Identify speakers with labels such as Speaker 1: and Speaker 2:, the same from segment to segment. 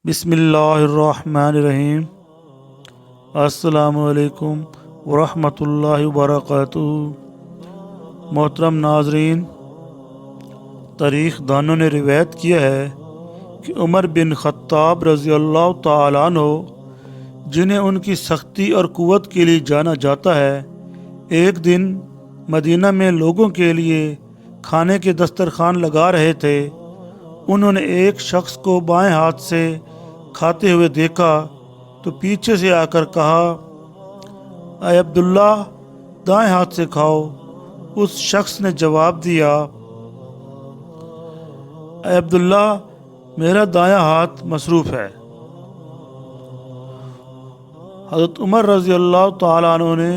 Speaker 1: بسم اللہ الرحمن الرحیم۔ السلام علیکم ورحمۃ اللہ وبرکاتہ۔ محترم ناظرین، تاریخ دانوں نے روایت کیا ہے کہ عمر بن خطاب رضی اللہ تعالیٰ عنہ، جنہیں ان کی سختی اور قوت کے لیے جانا جاتا ہے، ایک دن مدینہ میں لوگوں کے لیے کھانے کے دسترخوان لگا رہے تھے۔ انہوں نے ایک شخص کو بائیں ہاتھ سے کھاتے ہوئے دیکھا تو پیچھے سے آ کر کہا، اے عبداللہ، دائیں ہاتھ سے کھاؤ۔ اس شخص نے جواب دیا، اے عبداللہ، میرا دایاں ہاتھ مصروف ہے۔ حضرت عمر رضی اللہ تعالیٰ عنہ نے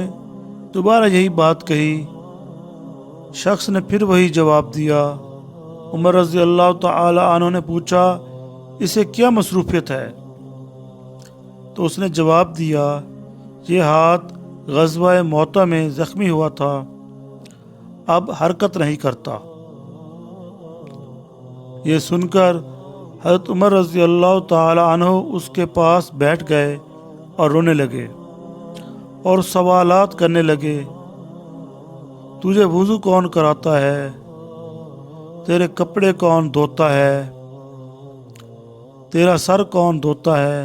Speaker 1: دوبارہ یہی بات کہی۔ شخص نے پھر وہی جواب دیا۔ عمر رضی اللہ تعالیٰ عنہ نے پوچھا، اسے کیا مصروفیت ہے؟ تو اس نے جواب دیا، یہ ہاتھ غزوہ موطا میں زخمی ہوا تھا، اب حرکت نہیں کرتا۔ یہ سن کر حضرت عمر رضی اللہ تعالی عنہ اس کے پاس بیٹھ گئے اور رونے لگے اور سوالات کرنے لگے، تجھے وضو کون کراتا ہے؟ تیرے کپڑے کون دھوتا ہے؟ تیرا سر کون دھوتا ہے؟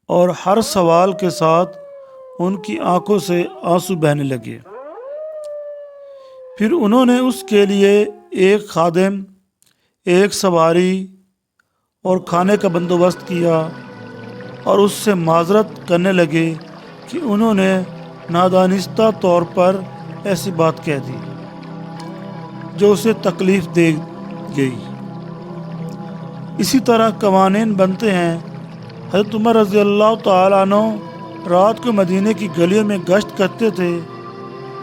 Speaker 1: اور ہر سوال کے ساتھ ان کی آنکھوں سے آنسو بہنے لگے۔ پھر انہوں نے اس کے لیے ایک خادم، ایک سواری اور کھانے کا بندوبست کیا اور اس سے معذرت کرنے لگے کہ انہوں نے نادانستہ طور پر ایسی بات کہہ دی جو اسے تکلیف دے گئی۔ اسی طرح قوانین بنتے ہیں۔ حضرت عمر رضی اللہ تعالیٰ عنہ رات کو مدینے کی گلیوں میں گشت کرتے تھے،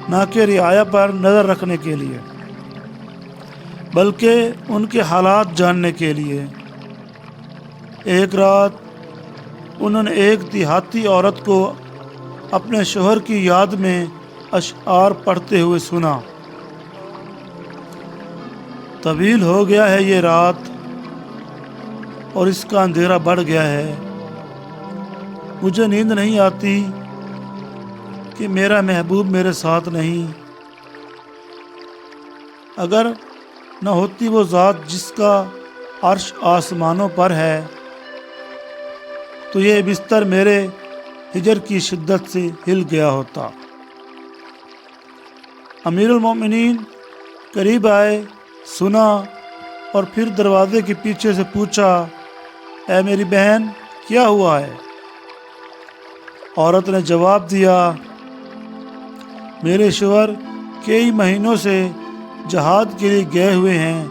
Speaker 1: نہ کہ رعایا پر نظر رکھنے کے لیے، بلکہ ان کے حالات جاننے کے لیے۔ ایک رات انہوں نے ایک دیہاتی عورت کو اپنے شوہر کی یاد میں اشعار پڑھتے ہوئے سنا، طویل ہو گیا ہے یہ رات اور اس کا اندھیرا بڑھ گیا ہے، مجھے نیند نہیں آتی کہ میرا محبوب میرے ساتھ نہیں۔ اگر نہ ہوتی وہ ذات جس کا عرش آسمانوں پر ہے، تو یہ بستر میرے ہجر کی شدت سے ہل گیا ہوتا۔ امیر المومنین قریب آئے، سنا اور پھر دروازے کے پیچھے سے پوچھا، اے میری بہن، کیا ہوا ہے؟ عورت نے جواب دیا، میرے شوہر کئی مہینوں سے جہاد کے لیے گئے ہوئے ہیں،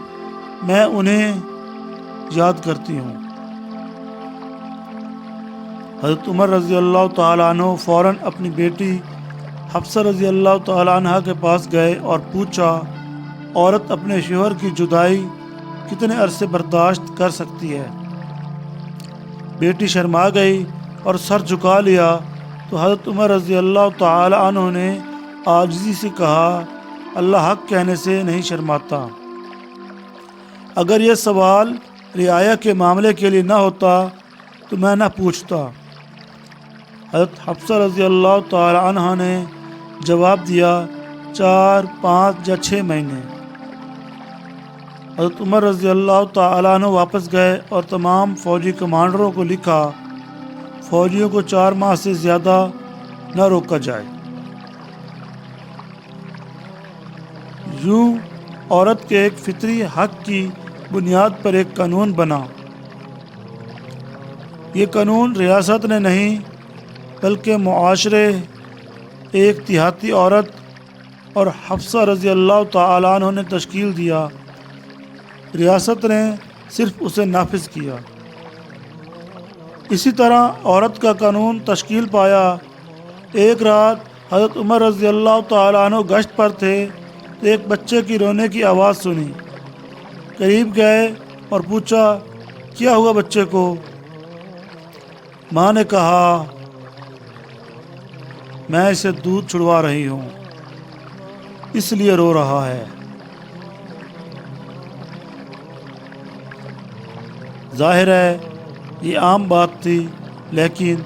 Speaker 1: میں انہیں یاد کرتی ہوں۔ حضرت عمر رضی اللہ تعالیٰ عنہ فوراً اپنی بیٹی حفصہ رضی اللہ تعالیٰ عنہ کے پاس گئے اور پوچھا، عورت اپنے شوہر کی جدائی کتنے عرصے برداشت کر سکتی ہے؟ بیٹی شرما گئی اور سر جھکا لیا تو حضرت عمر رضی اللہ تعالی عنہ نے عاجزی سے کہا، اللہ حق کہنے سے نہیں شرماتا۔ اگر یہ سوال رعایا کے معاملے کے لیے نہ ہوتا تو میں نہ پوچھتا۔ حضرت حفصہ رضی اللہ تعالی عنہ نے جواب دیا، 4، 5 یا 6 مہینے۔ حضرت عمر رضی اللہ تعالیٰ عنہ واپس گئے اور تمام فوجی کمانڈروں کو لکھا، فوجیوں کو 4 ماہ سے زیادہ نہ روکا جائے۔ یوں عورت کے ایک فطری حق کی بنیاد پر ایک قانون بنا۔ یہ قانون ریاست نے نہیں بلکہ معاشرے، ایک دیہاتی عورت اور حفصہ رضی اللہ تعالیٰ عنہ نے تشکیل دیا۔ ریاست نے صرف اسے نافذ کیا۔ اسی طرح عورت کا قانون تشکیل پایا۔ ایک رات حضرت عمر رضی اللہ تعالیٰ عنہ گشت پر تھے تو ایک بچے کی رونے کی آواز سنی۔ قریب گئے اور پوچھا، کیا ہوا بچے کو؟ ماں نے کہا، میں اسے دودھ چھڑوا رہی ہوں، اس لیے رو رہا ہے۔ ظاہر ہے یہ عام بات تھی، لیکن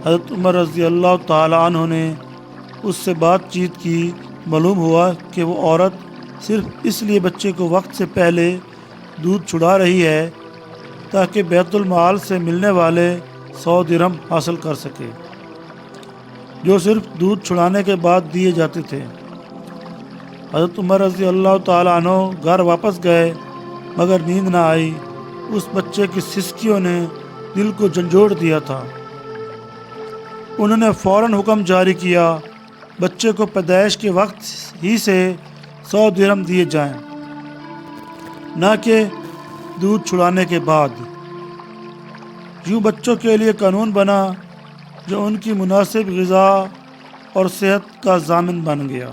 Speaker 1: حضرت عمر رضی اللہ تعالی عنہ نے اس سے بات چیت کی۔ معلوم ہوا کہ وہ عورت صرف اس لیے بچے کو وقت سے پہلے دودھ چھڑا رہی ہے تاکہ بیت المال سے ملنے والے 100 درہم حاصل کر سکے، جو صرف دودھ چھڑانے کے بعد دیے جاتے تھے۔ حضرت عمر رضی اللہ تعالیٰ عنہ گھر واپس گئے، مگر نیند نہ آئی۔ اس بچے کی سسکیوں نے دل کو جھنجھوڑ دیا تھا۔ انہوں نے فوراً حکم جاری کیا، بچے کو پیدائش کے وقت ہی سے 100 درہم دیے جائیں، نہ کہ دودھ چھڑانے کے بعد۔ یوں بچوں کے لیے قانون بنا جو ان کی مناسب غذا اور صحت کا ضامن بن گیا۔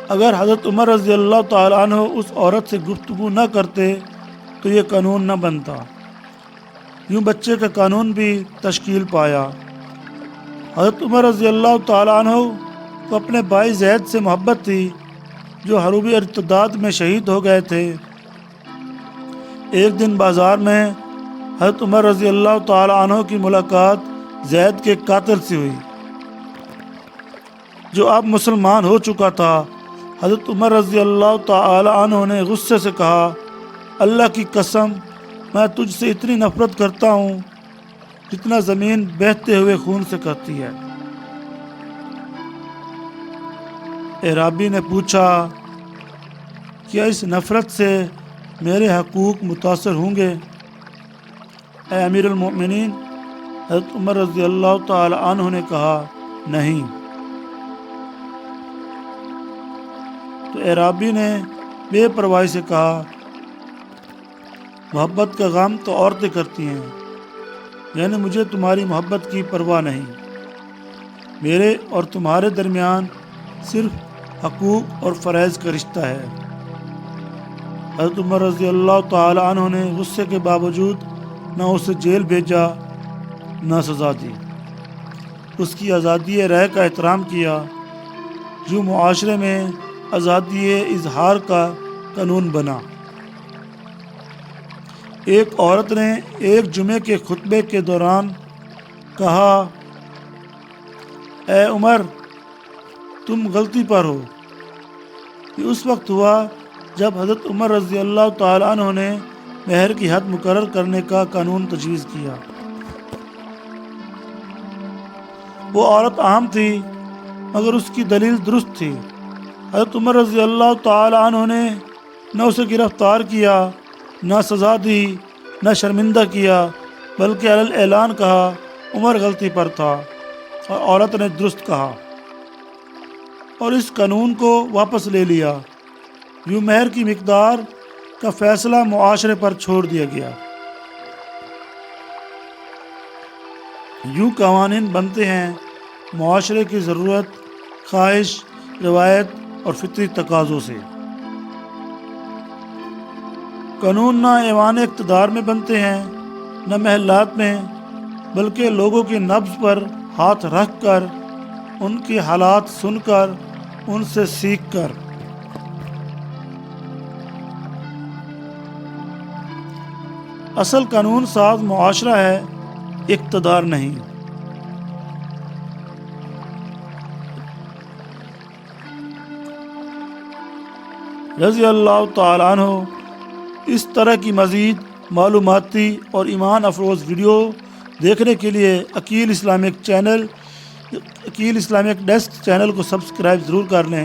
Speaker 1: اگر حضرت عمر رضی اللہ تعالیٰ عنہ اس عورت سے گفتگو نہ کرتے تو یہ قانون نہ بنتا۔ یوں بچے کا قانون بھی تشکیل پایا۔ حضرت عمر رضی اللہ تعالیٰ عنہ کو اپنے بھائی زید سے محبت تھی، جو حروب ارتداد میں شہید ہو گئے تھے۔ ایک دن بازار میں حضرت عمر رضی اللہ تعالیٰ عنہ کی ملاقات زید کے قاتل سے ہوئی، جو اب مسلمان ہو چکا تھا۔ حضرت عمر رضی اللہ تعالی عنہ نے غصے سے کہا، اللہ کی قسم، میں تجھ سے اتنی نفرت کرتا ہوں جتنا زمین بہتے ہوئے خون سے کرتی ہے۔ اعرابی نے پوچھا، کیا اس نفرت سے میرے حقوق متاثر ہوں گے؟ اے امیر المؤمنین، حضرت عمر رضی اللہ تعالی عنہ نے کہا، نہیں۔ تو اعرابی نے بے پرواہی سے کہا، محبت کا غم تو عورتیں کرتی ہیں، یعنی مجھے تمہاری محبت کی پرواہ نہیں۔ میرے اور تمہارے درمیان صرف حقوق اور فرائض کا رشتہ ہے۔ حضرت عمر رضی اللہ تعالی عنہ نے غصے کے باوجود نہ اسے جیل بھیجا نہ سزا دی، اس کی آزادی رائے کا احترام کیا۔ جو معاشرے میں آزادی اظہار کا قانون بنا۔ ایک عورت نے ایک جمعے کے خطبے کے دوران کہا، اے عمر، تم غلطی پر ہو۔ یہ اس وقت ہوا جب حضرت عمر رضی اللہ تعالی عنہ نے مہر کی حد مقرر کرنے کا قانون تجویز کیا۔ وہ عورت عام تھی، مگر اس کی دلیل درست تھی۔ حضرت عمر رضی اللہ تعالی عنہ نے نہ اسے گرفتار کیا، نہ سزا دی، نہ شرمندہ کیا، بلکہ علی الاعلان کہا، عمر غلطی پر تھا اور عورت نے درست کہا، اور اس قانون کو واپس لے لیا۔ یوں مہر کی مقدار کا فیصلہ معاشرے پر چھوڑ دیا گیا۔ یوں قوانین بنتے ہیں معاشرے کی ضرورت، خواہش، روایت اور فطری تقاضوں سے۔ قانون نہ ایوان اقتدار میں بنتے ہیں، نہ محلات میں، بلکہ لوگوں کی نبض پر ہاتھ رکھ کر، ان کے حالات سن کر، ان سے سیکھ کر۔ اصل قانون ساز معاشرہ ہے، اقتدار نہیں۔ رضی اللہ تعالی عنہ۔ اس طرح کی مزید معلوماتی اور ایمان افروز ویڈیو دیکھنے کے لیے عقیل اسلامک ڈیسک چینل کو سبسکرائب ضرور کر لیں۔